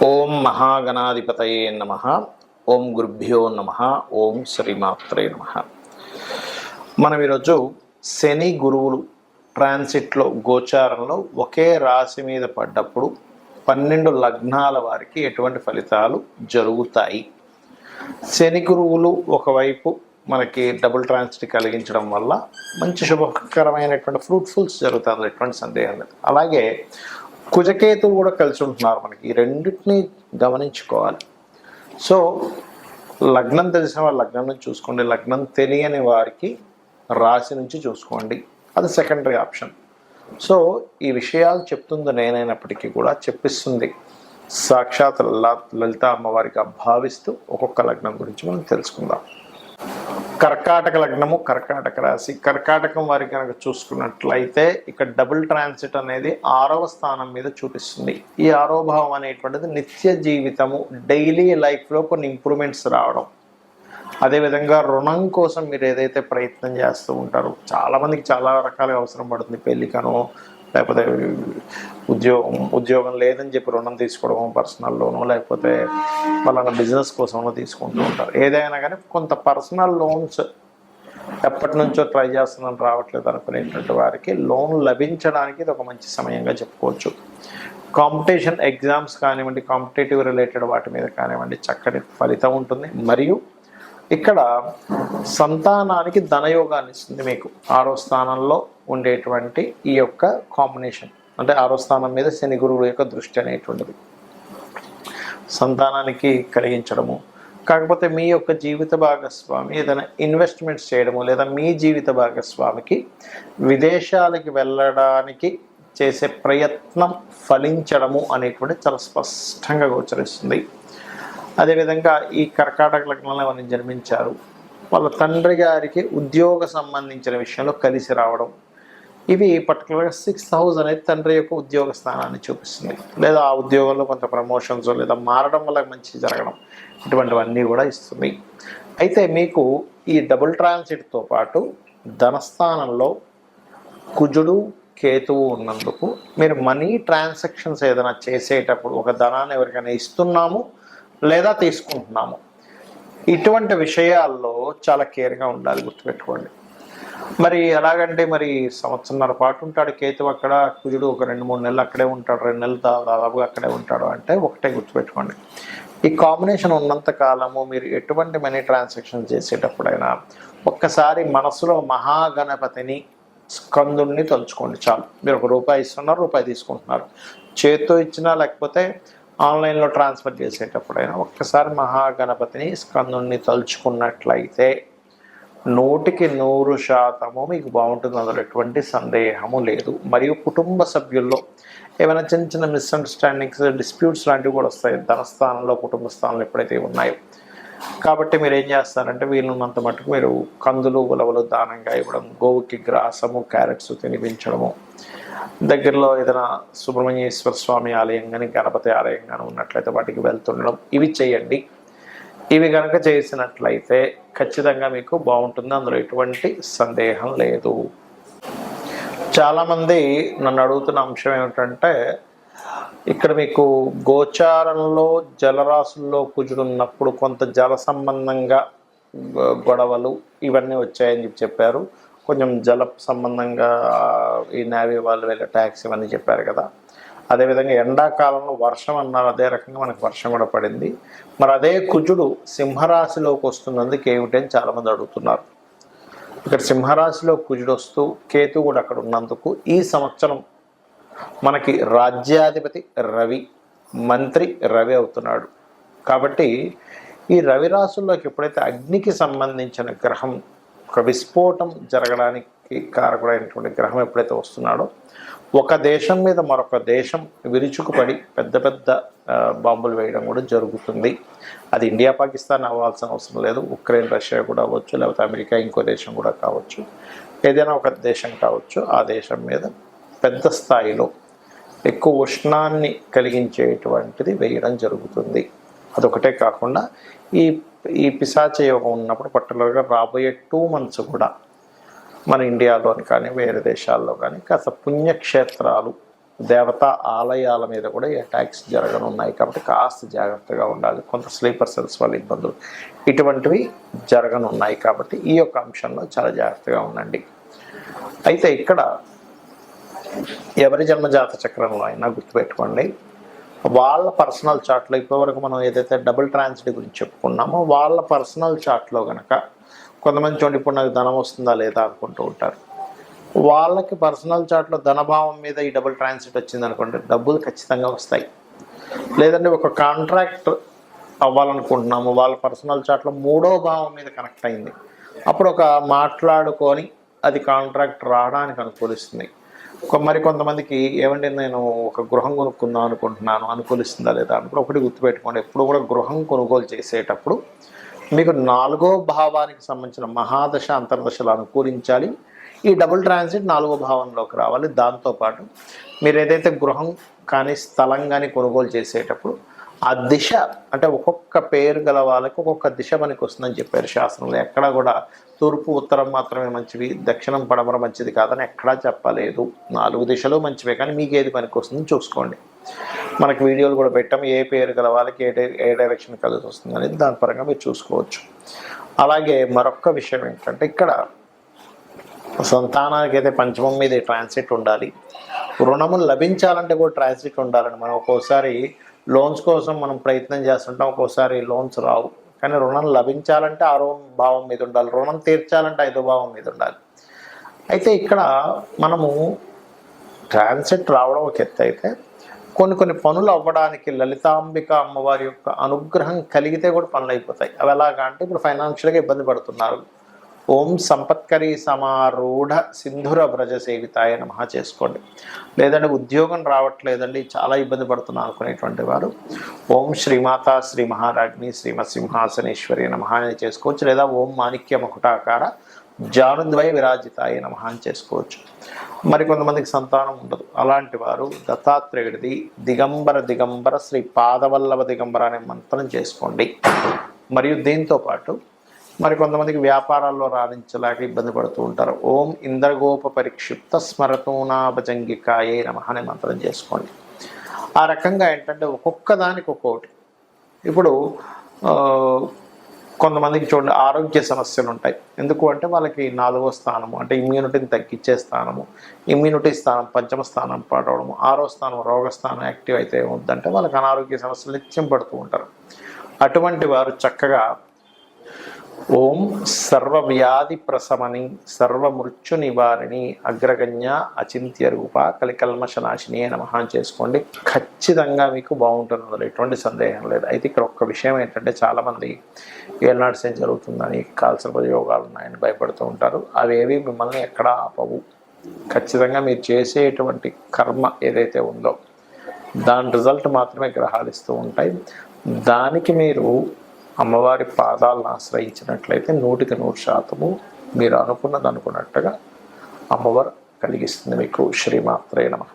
ఓం మహాగణాధిపతయే నమ. ఓం గురుభ్యో నమ. ఓం శ్రీమాత్రే నమ. మనం ఈరోజు శని గురువులు ట్రాన్సిట్లో గోచారంలో ఒకే రాశి మీద పడ్డప్పుడు 12 లగ్నాల వారికి ఎటువంటి ఫలితాలు జరుగుతాయి. శని గురువులు ఒకవైపు మనకి డబుల్ ట్రాన్సిట్ కలిగించడం వల్ల మంచి శుభకరమైనటువంటి ఫ్రూట్ఫుల్స్ జరుగుతుంది, ఎటువంటి సందేహం లేదు. అలాగే కుజకేతువు కూడా కలిసి ఉంటున్నారు. మనకి ఈ రెండింటిని గమనించుకోవాలి. సో లగ్నం తెలిసిన వారు లగ్నం నుంచి చూసుకోండి, లగ్నం తెలియని వారికి రాశి నుంచి చూసుకోండి, అది సెకండరీ ఆప్షన్. సో ఈ విషయాలు చెప్తుంది నేనైనప్పటికీ కూడా చెప్పిస్తుంది సాక్షాత్ లలిత అమ్మవారిగా భావిస్తూ ఒక్కొక్క లగ్నం గురించి మనం తెలుసుకుందాం. కర్కాటక లగ్నము, కర్కాటక రాశి. కర్కాటకం వారికి కనుక చూసుకున్నట్లయితే ఇక్కడ డబుల్ ట్రాన్సిట్ అనేది 6వ స్థానం మీద చూపిస్తుంది. ఈ 6వ భావం అనేటువంటిది నిత్య జీవితము, డైలీ లైఫ్లో కొన్ని ఇంప్రూవ్మెంట్స్ రావడం. అదేవిధంగా రుణం కోసం మీరు ఏదైతే ప్రయత్నం చేస్తూ ఉంటారో, చాలామందికి చాలా రకాలుగా అవసరం పడుతుంది. పెళ్ళికనో లేకపోతే ఉద్యోగం లేదని చెప్పి రుణం తీసుకోవడం, పర్సనల్ లోను, లేకపోతే వాళ్ళ బిజినెస్ కోసమో తీసుకుంటూ ఉంటారు. ఏదైనా కానీ కొంత పర్సనల్ లోన్స్ ఎప్పటి నుంచో ట్రై చేస్తున్నాను రావట్లేదు అనుకునేటువంటి వారికి లోన్ లభించడానికి ఇది ఒక మంచి సమయంగా చెప్పుకోవచ్చు. కాంపిటీషన్ ఎగ్జామ్స్ కానివ్వండి, కాంపిటేటివ్ రిలేటెడ్ వాటి మీద కానివ్వండి చక్కటి ఫలితం ఉంటుంది. మరియు ఇక్కడ సంతానానికి ధనయోగాన్ని ఇస్తుంది. మీకు 6వ స్థానంలో ఉండేటువంటి ఈ యొక్క కాంబినేషన్, అంటే 6వ స్థానం మీద శని గురువు యొక్క దృష్టి అనేటువంటిది సంతానానికి కలిగించడము. కాకపోతే మీ యొక్క జీవిత భాగస్వామి ఏదైనా ఇన్వెస్ట్మెంట్స్ చేయడము, లేదా మీ జీవిత భాగస్వామికి విదేశాలకి వెళ్ళడానికి చేసే ప్రయత్నం ఫలించడము అనేటువంటి చాలా స్పష్టంగా గోచరిస్తుంది. అదేవిధంగా ఈ కర్కాటక లగ్నంలో మనం జన్మించారు, వాళ్ళ తండ్రి గారికి ఉద్యోగ సంబంధించిన విషయంలో కలిసి రావడం, ఇవి పర్టికులర్గా 6th హౌస్ అనేది తండ్రి యొక్క ఉద్యోగ స్థానాన్ని చూపిస్తుంది. లేదా ఆ ఉద్యోగంలో కొంత ప్రమోషన్స్ లేదా మారడం వల్ల మంచి జరగడం, ఇటువంటివన్నీ కూడా ఇస్తుంది. అయితే మీకు ఈ డబుల్ ట్రాన్సిట్తో పాటు ధనస్థానంలో కుజుడు కేతువు ఉన్నందుకు మీరు మనీ ట్రాన్సాక్షన్స్ ఏదైనా చేసేటప్పుడు, ఒక ధనాన్ని ఎవరికైనా ఇస్తున్నాము లేదా తీసుకుంటున్నాము, ఇటువంటి విషయాల్లో చాలా కేర్గా ఉండాలి, గుర్తుపెట్టుకోండి. మరి ఎలాగంటే మరి సంవత్సరంన్నర పాటు ఉంటాడు కేతువు అక్కడ, కుజుడు ఒక 2-3 నెలలు అక్కడే ఉంటాడు, 2 నెలలు దాదాపుగా అక్కడే ఉంటాడు. అంటే ఒకటే గుర్తుపెట్టుకోండి, ఈ కాంబినేషన్ ఉన్నంత కాలము మీరు ఎటువంటి మనీ ట్రాన్సాక్షన్ చేసేటప్పుడైనా ఒక్కసారి మనసులో మహాగణపతిని, స్కందుని తలుచుకోండి చాలు. మీరు ₹1 ఇస్తున్నారు, రూపాయి తీసుకుంటున్నారు, చేత్తో ఇచ్చినా లేకపోతే ఆన్లైన్లో ట్రాన్స్ఫర్ చేసేటప్పుడైనా ఒక్కసారి మహాగణపతిని, స్కందుని తలుచుకున్నట్లయితే 100% మీకు బాగుంటుంది, అందులో ఎటువంటి సందేహము లేదు. మరియు కుటుంబ సభ్యుల్లో ఏమైనా చిన్న చిన్న మిస్అండర్స్టాండింగ్స్, డిస్ప్యూట్స్ లాంటివి కూడా వస్తాయి ధనస్థానంలో, కుటుంబ స్థానంలో ఎప్పుడైతే ఉన్నాయో. కాబట్టి మీరు ఏం చేస్తారంటే వీలున్నంత మటుకు మీరు కందులు, ఉలవలు దానంగా ఇవ్వడం, గోవుకి గ్రాసము, క్యారెట్స్ తినిపించడము, దగ్గరలో ఏదైనా సుబ్రహ్మణ్యేశ్వర స్వామి ఆలయం కానీ గణపతి ఆలయం కానీ ఉన్నట్లయితే వాటికి వెళ్తుండడం, ఇవి చేయండి. ఇవి కనుక చేసినట్లయితే ఖచ్చితంగా మీకు బాగుంటుంది, అందులో ఎటువంటి సందేహం లేదు. చాలామంది నన్ను అడుగుతున్న అంశం ఏమిటంటే, ఇక్కడ మీకు గోచారంలో జలరాశుల్లో కుజుడున్నప్పుడు కొంత జల సంబంధంగా గొడవలు ఇవన్నీ వచ్చాయని చెప్పారు. కొంచెం జల సంబంధంగా ఈ నేవీ వాళ్ళు వెళ్ళే ట్యాక్స్ ఇవన్నీ చెప్పారు కదా. అదేవిధంగా ఎండాకాలంలో వర్షం అన్నారు, అదే రకంగా మనకు వర్షం కూడా పడింది. మరి అదే కుజుడు సింహరాశిలోకి వస్తున్నందుకు ఏమిటని చాలామంది అడుగుతున్నారు. ఇక్కడ సింహరాశిలో కుజుడు వస్తూ కేతు కూడా అక్కడ ఉన్నందుకు ఈ సంవత్సరం మనకి రాజ్యాధిపతి రవి, మంత్రి రవి అవుతున్నాడు. కాబట్టి ఈ రవి రాశుల్లోకి ఎప్పుడైతే అగ్నికి సంబంధించిన గ్రహం, ఒక విస్ఫోటం జరగడానికి కారకుడైనటువంటి గ్రహం ఎప్పుడైతే వస్తున్నాడో, ఒక దేశం మీద మరొక దేశం విరుచుకుపడి పెద్ద పెద్ద బాంబులు వేయడం కూడా జరుగుతుంది. అది ఇండియా పాకిస్తాన్ అవ్వాల్సిన అవసరం లేదు, ఉక్రెయిన్ రష్యా కూడా అవ్వచ్చు, లేకపోతే అమెరికా ఇంకో దేశం కూడా కావచ్చు, ఏదైనా ఒక దేశం కావచ్చు. ఆ దేశం మీద పెద్ద స్థాయిలో ఎక్కువ ఉష్ణాన్ని కలిగించేటువంటిది వేయడం జరుగుతుంది. అదొకటే కాకుండా ఈ పిశాచ యోగం ఉన్నప్పుడు పర్టికులర్గా రాబోయే 2 months కూడా మన ఇండియాలోని కానీ వేరే దేశాల్లో కానీ కాస్త పుణ్యక్షేత్రాలు దేవతా ఆలయాల మీద కూడా ఈ అటాక్స్ జరగనున్నాయి కాబట్టి కాస్త జాగ్రత్తగా ఉండాలి. కొంత స్లీపర్ సెల్స్ వల్ల ఇబ్బందులు ఇటువంటివి జరగనున్నాయి కాబట్టి ఈ యొక్క అంశంలో చాలా జాగ్రత్తగా ఉండండి. అయితే ఇక్కడ ఎవరి జన్మజాత చక్రంలో అయినా గుర్తుపెట్టుకోండి, వాళ్ళ పర్సనల్ చార్ట్లో ఇప్పటివరకు మనం ఏదైతే డబుల్ ట్రాన్సిట్ గురించి చెప్పుకున్నామో వాళ్ళ పర్సనల్ చార్ట్లో కనుక కొంతమంది చూడండి ఇప్పుడు నాకు ధనం వస్తుందా లేదా అనుకుంటూ ఉంటారు. వాళ్ళకి పర్సనల్ చార్ట్లో ధనభావం మీద ఈ డబుల్ ట్రాన్సిట్ వచ్చింది అనుకోండి, డబ్బులు ఖచ్చితంగా వస్తాయి. లేదంటే ఒక కాంట్రాక్ట్ అవ్వాలనుకుంటున్నాము, వాళ్ళ పర్సనల్ చార్ట్లో 3వ భావం మీద కనెక్ట్ అయింది, అప్పుడు ఒక మాట్లాడుకొని అది కాంట్రాక్ట్ రావడానికి అనుకూలిస్తుంది. కొంతమందికి ఏమంటే నేను ఒక గృహం కొనుక్కుందాం అనుకుంటున్నాను, అనుకూలిస్తుందా లేదా అనుకుంటే ఒకటి గుర్తుపెట్టుకోండి, ఎప్పుడు కూడా గృహం కొనుగోలు చేసేటప్పుడు మీకు 4వ భావానికి సంబంధించిన మహాదశ అంతర్దశలు అనుకూలించాలి. ఈ డబుల్ ట్రాన్సిట్ 4వ భావంలోకి రావాలి. దాంతోపాటు మీరు ఏదైతే గృహం కానీ స్థలం కానీ కొనుగోలు చేసేటప్పుడు ఆ దిశ అంటే ఒక్కొక్క పేరు గల వాళ్ళకి ఒక్కొక్క దిశ మనకి వస్తుందని చెప్పారు శాస్త్రంలో. ఎక్కడా కూడా తూర్పు ఉత్తరం మాత్రమే మంచివి, దక్షిణం పడమర మంచిది కాదని ఎక్కడా చెప్పలేదు. 4 దిశలు మంచివే, కానీ మీకు ఏది పనికి వస్తుందని చూసుకోండి. మనకి వీడియోలు కూడా పెట్టాము, ఏ పేరు గల వాళ్ళకి ఏ డైరెక్షన్ కలిసి వస్తుంది అనేది దాని పరంగా మీరు చూసుకోవచ్చు. అలాగే మరొక విషయం ఏంటంటే ఇక్కడ సంతానానికి అయితే పంచమం మీద ట్రాన్సిట్ ఉండాలి. రుణములు లభించాలంటే కూడా ట్రాన్సిట్ ఉండాలండి. మనం ఒక్కోసారి లోన్స్ కోసం మనం ప్రయత్నం చేస్తుంటాం, ఒక్కోసారి లోన్స్ రావు, కానీ రుణం లభించాలంటే 6వ భావం మీద ఉండాలి, రుణం తీర్చాలంటే 5వ భావం మీద ఉండాలి. అయితే ఇక్కడ మనము ట్రాన్సిట్ రావడం ఒక ఎత్తు అయితే కొన్ని పనులు అవ్వడానికి లలితాంబిక అమ్మవారి యొక్క అనుగ్రహం కలిగితే కూడా పనులు అయిపోతాయి. అవి ఎలాగా అంటే ఇప్పుడు ఫైనాన్షియల్గా ఇబ్బంది పడుతున్నారు, ఓం సంపత్కరీ సమారూఢ సింధుర వ్రజ సేవితాయ నమః చేసుకోండి. లేదంటే ఉద్యోగం రావట్లేదండి, చాలా ఇబ్బంది పడుతున్నా అనుకునేటువంటి వారు ఓం శ్రీమాత శ్రీ మహారాజ్ని శ్రీమత్ సింహాసనేశ్వరి నమః అని చేసుకోవచ్చు. లేదా ఓం మాణిక్య మకుటాకార జానుద్వయ విరాజితాయ నమః అని చేసుకోవచ్చు. మరి కొంతమందికి సంతానం ఉండదు, అలాంటి వారు దత్తాత్రేయుడిది దిగంబర శ్రీ పాదవల్లభ దిగంబర అనే మంత్రం చేసుకోండి. మరియు దీంతో పాటు మరి కొంతమందికి వ్యాపారాల్లో రాణించలేక ఇబ్బంది పడుతూ ఉంటారు, ఓం ఇంద్రగోప పరిక్షిప్త స్మరతూనాభజంగికాయే నమః అనే మంత్రం చేసుకోండి. ఆ రకంగా ఏంటంటే ఒక్కొక్క దానికి ఒక్కొక్కటి. ఇప్పుడు కొంతమందికి చూడండి ఆరోగ్య సమస్యలు ఉంటాయి. ఎందుకు అంటే వాళ్ళకి 4వ స్థానము అంటే ఇమ్యూనిటీని తగ్గించే స్థానము, ఇమ్యూనిటీ స్థానం 5వ స్థానం పాడవడము, 6వ స్థానం రోగస్థానం యాక్టివ్ అయితే ఏమవుద్దంటే వాళ్ళకి అనారోగ్య సమస్యలు నిత్యం పడుతూ ఉంటారు. అటువంటి వారు చక్కగా ఓం సర్వవ్యాధి ప్రశమని సర్వమృత్యు నివారిణి అగ్రగణ్య అచింత్య రూప కలికల్మషనాశిని నమః చేసుకోండి. ఖచ్చితంగా మీకు బాగుంటుంది, ఎటువంటి సందేహం లేదు. అయితే ఇక్కడ ఒక్క విషయం ఏంటంటే చాలామంది ఏళ్ళనాడు సేం జరుగుతుందని కాల్సర్ప యోగాలు ఉన్నాయని భయపడుతూ ఉంటారు. అవేవి మిమ్మల్ని ఎక్కడా ఆపవు. ఖచ్చితంగా మీరు చేసేటువంటి కర్మ ఏదైతే ఉందో దాని రిజల్ట్ మాత్రమే గ్రహాలు ఇస్తూ ఉంటాయి. దానికి మీరు అమ్మవారి పాదాలను ఆశ్రయించినట్లయితే 100% మీరు అనుకున్నది అనుకున్నట్టుగా అమ్మవారు కలిగిస్తుంది మీకు. శ్రీమాత్రే నమః.